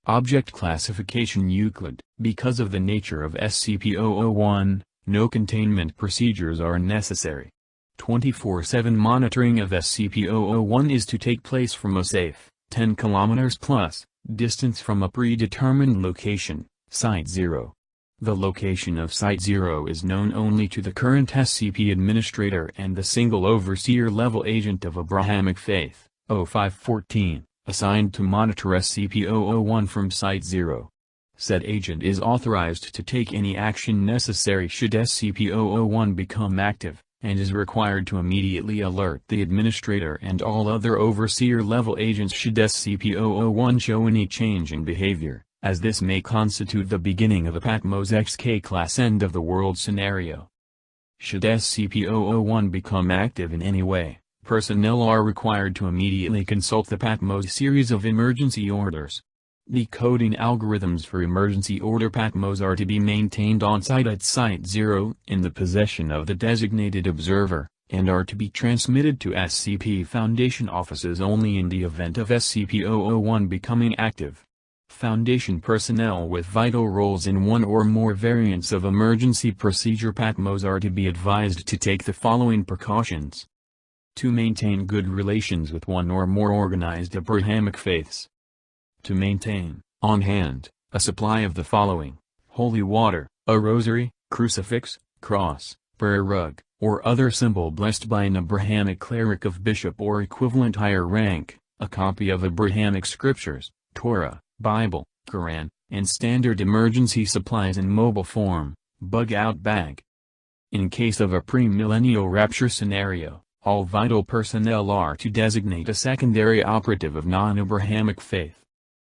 Object Classification Euclid. Because of the nature of SCP-001, no containment procedures are necessary. 24/7 monitoring of SCP-001 is to take place from a safe, 10 km plus, distance from a predetermined location, Site 0. The location of Site 0 is known only to the current SCP Administrator and the single Overseer-level agent of Abrahamic Faith, 0514, assigned to monitor SCP-001 from Site 0. Said agent is authorized to take any action necessary should SCP-001 become active, and is required to immediately alert the Administrator and all other Overseer-level agents should SCP-001 show any change in behavior, as this may constitute the beginning of a Patmos XK class end of the world scenario. Should SCP-001 become active in any way, personnel are required to immediately consult the Patmos series of emergency orders. Decoding algorithms for emergency order Patmos are to be maintained on-site at Site 0 in the possession of the designated observer, and are to be transmitted to SCP Foundation offices only in the event of SCP-001 becoming active. Foundation personnel with vital roles in one or more variants of emergency procedure Patmos are to be advised to take the following precautions. To maintain good relations with one or more organized Abrahamic faiths. To maintain, on hand, a supply of the following: holy water, a rosary, crucifix, cross, prayer rug, or other symbol blessed by an Abrahamic cleric of bishop or equivalent higher rank, a copy of Abrahamic scriptures, Torah, Bible, Quran, and standard emergency supplies in mobile form, bug-out bag. In case of a premillennial rapture scenario, all vital personnel are to designate a secondary operative of non-Abrahamic faith.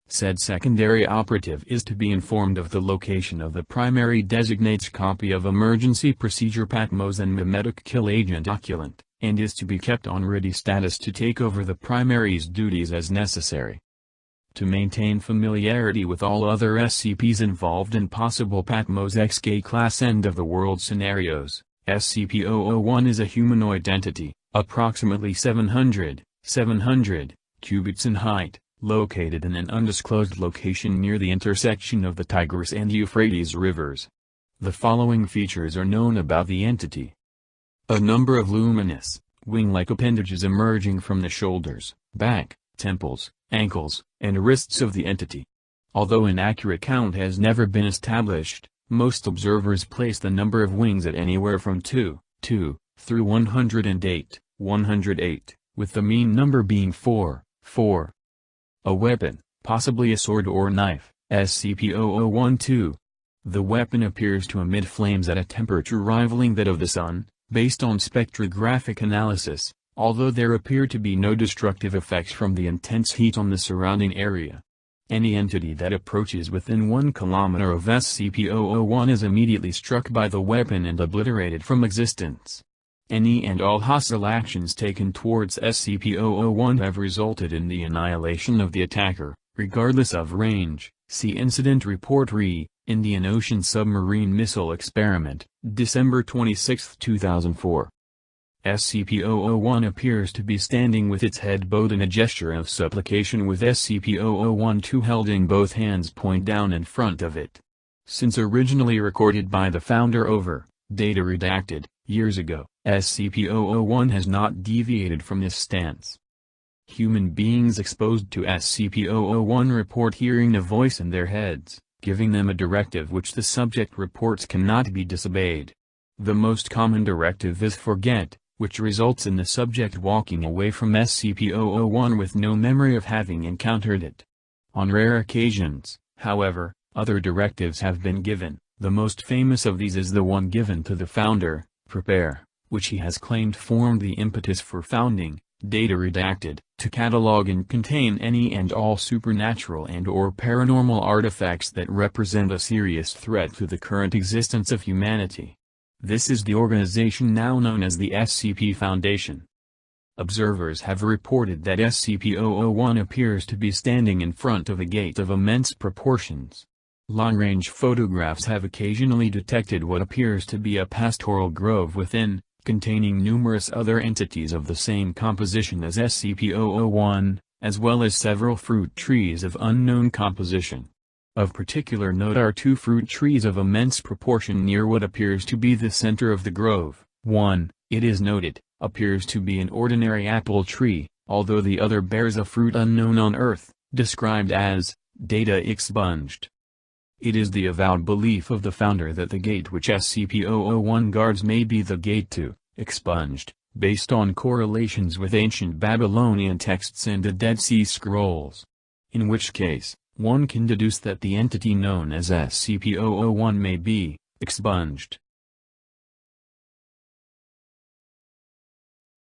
Said secondary operative is to be informed of the location of the primary designate's copy of emergency procedure Patmos and memetic kill agent Oculant, and is to be kept on ready status to take over the primary's duties as necessary. To maintain familiarity with all other SCPs involved in possible Patmos XK class end of the world scenarios, SCP-001 is a humanoid entity, approximately 700 cubits in height, located in an undisclosed location near the intersection of the Tigris and Euphrates rivers. The following features are known about the entity. A number of luminous, wing-like appendages emerging from the shoulders, back, temples, ankles, and wrists of the entity. Although an accurate count has never been established, most observers place the number of wings at anywhere from 2 through 108, with the mean number being 4. A weapon, possibly a sword or knife, SCP-001-2. The weapon appears to emit flames at a temperature rivaling that of the Sun, based on spectrographic analysis, although there appear to be no destructive effects from the intense heat on the surrounding area. Any entity that approaches within 1 kilometer of SCP-001 is immediately struck by the weapon and obliterated from existence. Any and all hostile actions taken towards SCP-001 have resulted in the annihilation of the attacker, regardless of range. See Incident Report Re, Indian Ocean Submarine Missile Experiment, December 26, 2004. SCP-001 appears to be standing with its head bowed in a gesture of supplication with SCP-001-2 held in both hands point down in front of it. Since originally recorded by the founder over, data redacted, years ago, SCP-001 has not deviated from this stance. Human beings exposed to SCP-001 report hearing a voice in their heads, giving them a directive which the subject reports cannot be disobeyed. The most common directive is forget, which results in the subject walking away from SCP-001 with no memory of having encountered it. On rare occasions, however, other directives have been given. The most famous of these is the one given to the founder, prepare, which he has claimed formed the impetus for founding, data redacted, to catalog and contain any and all supernatural and/or paranormal artifacts that represent a serious threat to the current existence of humanity. This is the organization now known as the SCP Foundation. Observers have reported that SCP-001 appears to be standing in front of a gate of immense proportions. Long-range photographs have occasionally detected what appears to be a pastoral grove within, containing numerous other entities of the same composition as SCP-001, as well as several fruit trees of unknown composition. Of particular note are two fruit trees of immense proportion near what appears to be the center of the grove. One, it is noted, appears to be an ordinary apple tree, although the other bears a fruit unknown on Earth, described as data expunged. It is the avowed belief of the founder that the gate which SCP-001 guards may be the gate to expunged, based on correlations with ancient Babylonian texts and the Dead Sea Scrolls. In which case, one can deduce that the entity known as SCP-001 may be expunged.